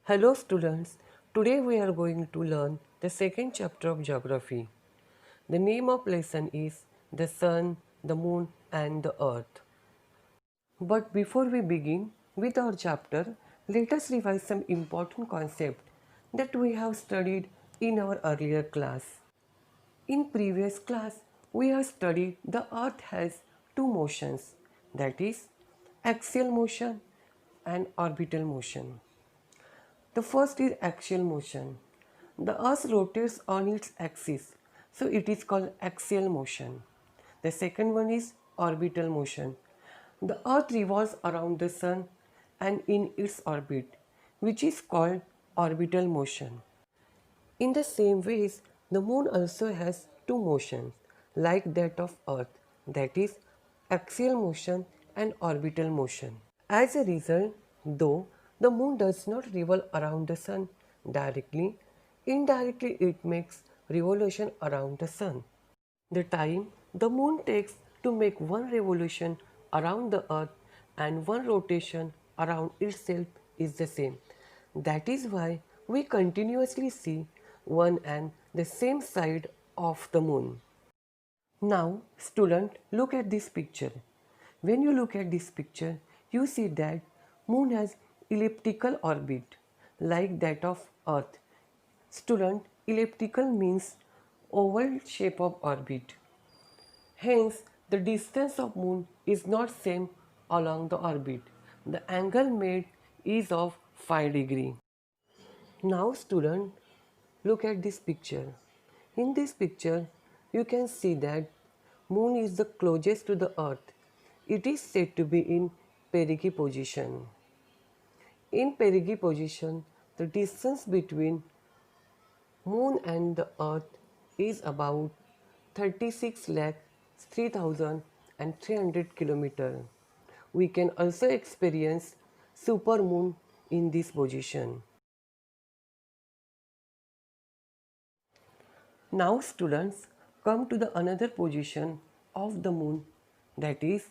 Hello students, today we are going to learn the second chapter of geography. The name of lesson is the sun, the moon and the earth. But before we begin with our chapter, let us revise some important concepts that we have studied in our earlier class. In previous class, we have studied the earth has two motions, that is axial motion and orbital motion. The first is axial motion. The earth rotates on its axis, so it is called axial motion. The second one is orbital motion. The earth revolves around the sun and in its orbit, which is called orbital motion. In the same ways, the moon also has two motions like that of earth, that is axial motion and orbital motion. As a result, though the moon does not revolve around the sun directly, indirectly it makes revolution around the sun. The time the moon takes to make one revolution around the earth and one rotation around itself is the same. That is why we continuously see one and the same side of the moon. Now, student, look at this picture. When you look at this picture, you see that moon has elliptical orbit like that of earth. Student, elliptical means oval shape of orbit. Hence, the distance of moon is not same along the orbit. The angle made is of 5 degree. Now student, look at this picture. In this picture, you can see that moon is the closest to the earth. It is said to be in perigee position. In perigee position, the distance between moon and the earth is about 36 lakh 3,300 kilometer. We can also experience supermoon in this position. Now students, come to the another position of the moon, that is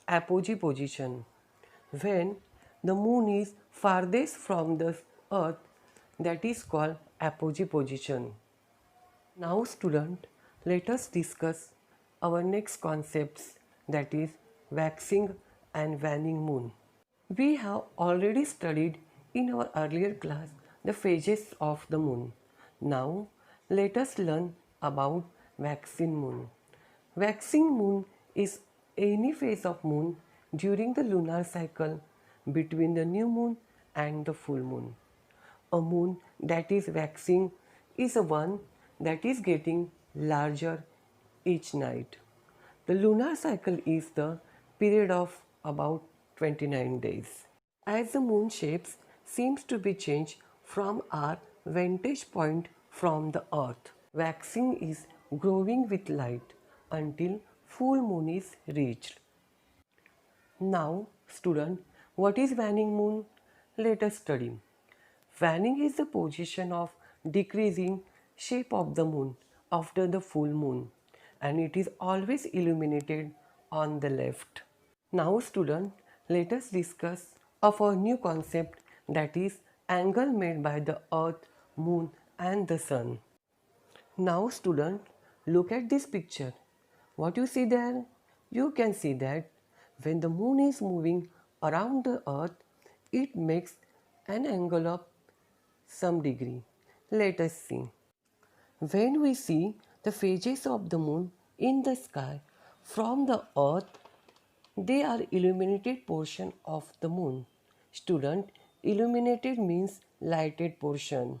apogee position. When the moon is farthest from the earth, that is called apogee position. Now student, let us discuss our next concepts, that is waxing and waning moon. We have already studied in our earlier class the phases of the moon. Now let us learn about waxing moon. Waxing moon is any phase of moon during the lunar cycle between the new moon and the full moon. A moon that is waxing is a one that is getting larger each night. The lunar cycle is the period of about 29 days. As the moon shapes seems to be changed from our vantage point from the earth, waxing is growing with light until full moon is reached. Now, student, what is waning moon? Let us study. Waning is the position of decreasing shape of the moon after the full moon, and it is always illuminated on the left. Now student, let us discuss of a new concept, that is angle made by the earth, moon and the sun. Now student, look at this picture. What you see there? You can see that when the moon is moving around the earth, it makes an angle of some degree. Let us see. When we see the phases of the moon in the sky from the earth, they are illuminated portion of the moon. Student, illuminated means lighted portion.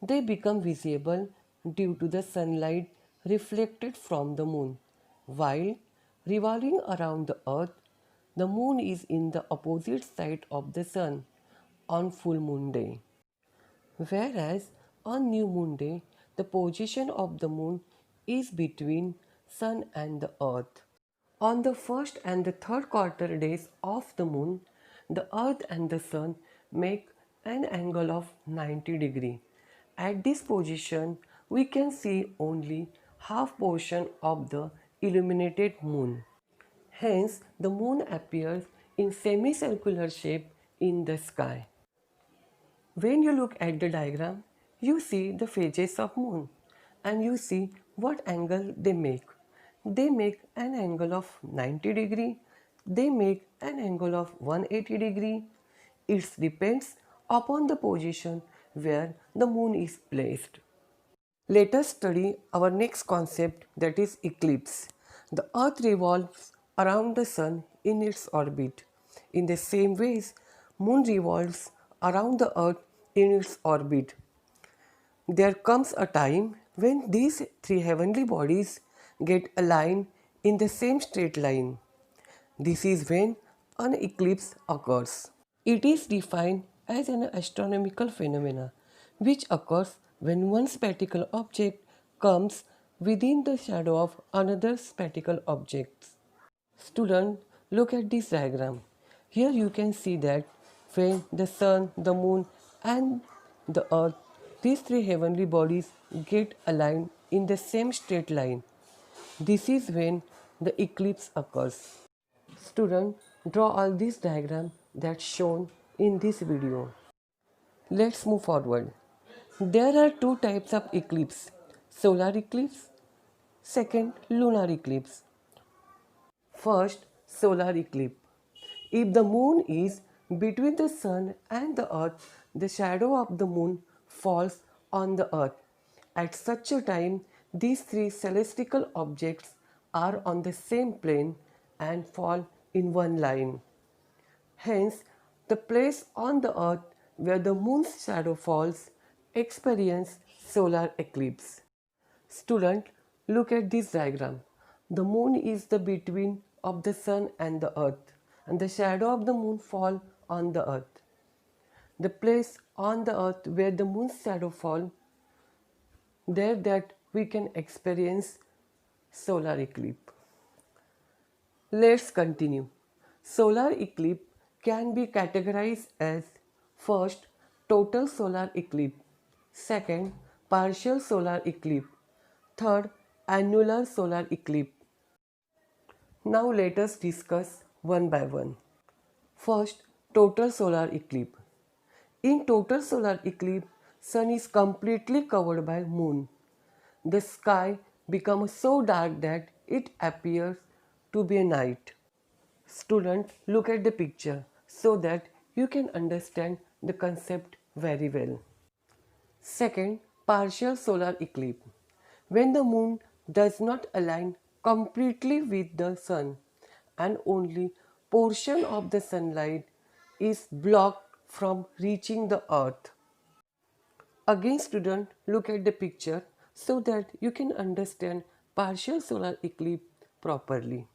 They become visible due to the sunlight reflected from the moon. While revolving around the earth, the moon is in the opposite side of the sun on full moon day. Whereas on new moon day, the position of the moon is between sun and the earth. On the first and the third quarter days of the moon, the earth and the sun make an angle of 90 degree. At this position, we can see only half portion of the illuminated moon. Hence, the moon appears in semicircular shape in the sky. When you look at the diagram, you see the phases of moon and you see what angle they make. They make an angle of 90 degree, they make an angle of 180 degree. It depends upon the position where the moon is placed. Let us study our next concept, that is eclipse. The earth revolves around the sun in its orbit. In the same ways, moon revolves around the earth in its orbit. There comes a time when these three heavenly bodies get aligned in the same straight line. This is when an eclipse occurs. It is defined as an astronomical phenomena which occurs when one spherical object comes within the shadow of another spherical object. Student, look at this diagram. Here you can see that when the sun, the moon and the earth, these three heavenly bodies get aligned in the same straight line. This is when the eclipse occurs. Student, draw all these diagrams that's shown in this video. Let's move forward. There are two types of eclipse: solar eclipse, second lunar eclipse. First, solar eclipse. If the moon is between the sun and the earth, the shadow of the moon falls on the earth. At such a time, these three celestial objects are on the same plane and fall in one line. Hence, the place on the earth where the moon's shadow falls experience solar eclipse. Student, look at this diagram. The moon is the between of the sun and the earth, and the shadow of the moon fall on the earth. The place on the earth where the moon's shadow fall, there that we can experience solar eclipse. Let's continue. Solar eclipse can be categorized as: first, total solar eclipse; second, partial solar eclipse; third, annular solar eclipse. Now let us discuss one by one. First, total solar eclipse. In total solar eclipse, sun is completely covered by moon. The sky becomes so dark that it appears to be a night. Student, look at the picture so that you can understand the concept very well. Second, partial solar eclipse. When the moon does not align completely with the sun and only portion of the sunlight is blocked from reaching the earth. Again, student, look at the picture so that you can understand partial solar eclipse properly.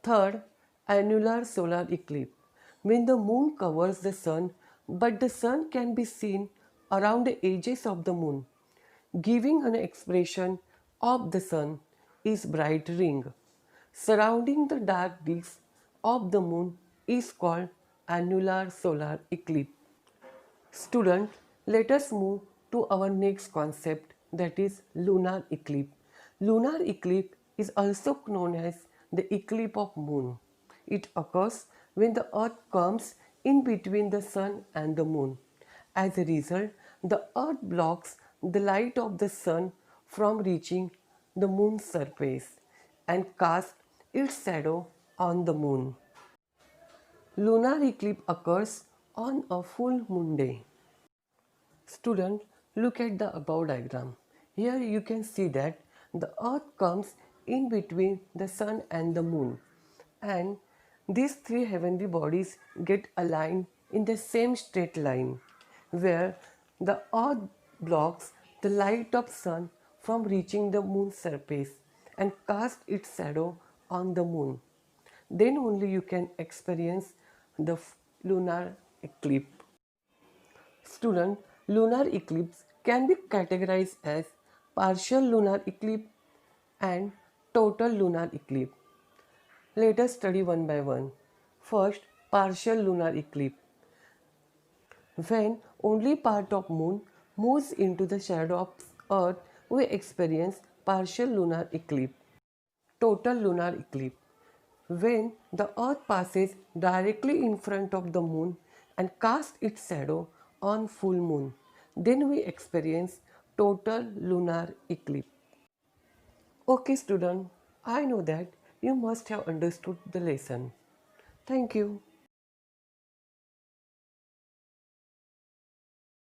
Third, annular solar eclipse. When the moon covers the sun, but the sun can be seen around the edges of the moon, giving an expression of the sun is bright ring. Surrounding the dark disk of the moon is called annular solar eclipse. Student, let us move to our next concept, that is lunar eclipse. Lunar eclipse is also known as the eclipse of moon. It occurs when the earth comes in between the sun and the moon. As a result, the earth blocks the light of the sun from reaching the moon's surface and casts its shadow on the moon. Lunar eclipse occurs on a full moon day. Student, look at the above diagram. Here you can see that the earth comes in between the sun and the moon, and these three heavenly bodies get aligned in the same straight line where the earth blocks the light of sun from reaching the moon's surface and casts its shadow on the moon. Then only you can experience the lunar eclipse. Student, lunar eclipse can be categorized as partial lunar eclipse and total lunar eclipse. Let us study one by one. First, partial lunar eclipse. When only part of moon moves into the shadow of earth, we experience partial lunar eclipse. Total lunar eclipse. When the earth passes directly in front of the moon and casts its shadow on full moon. Then we experience total lunar eclipse. Okay, student, I know that you must have understood the lesson. Thank you.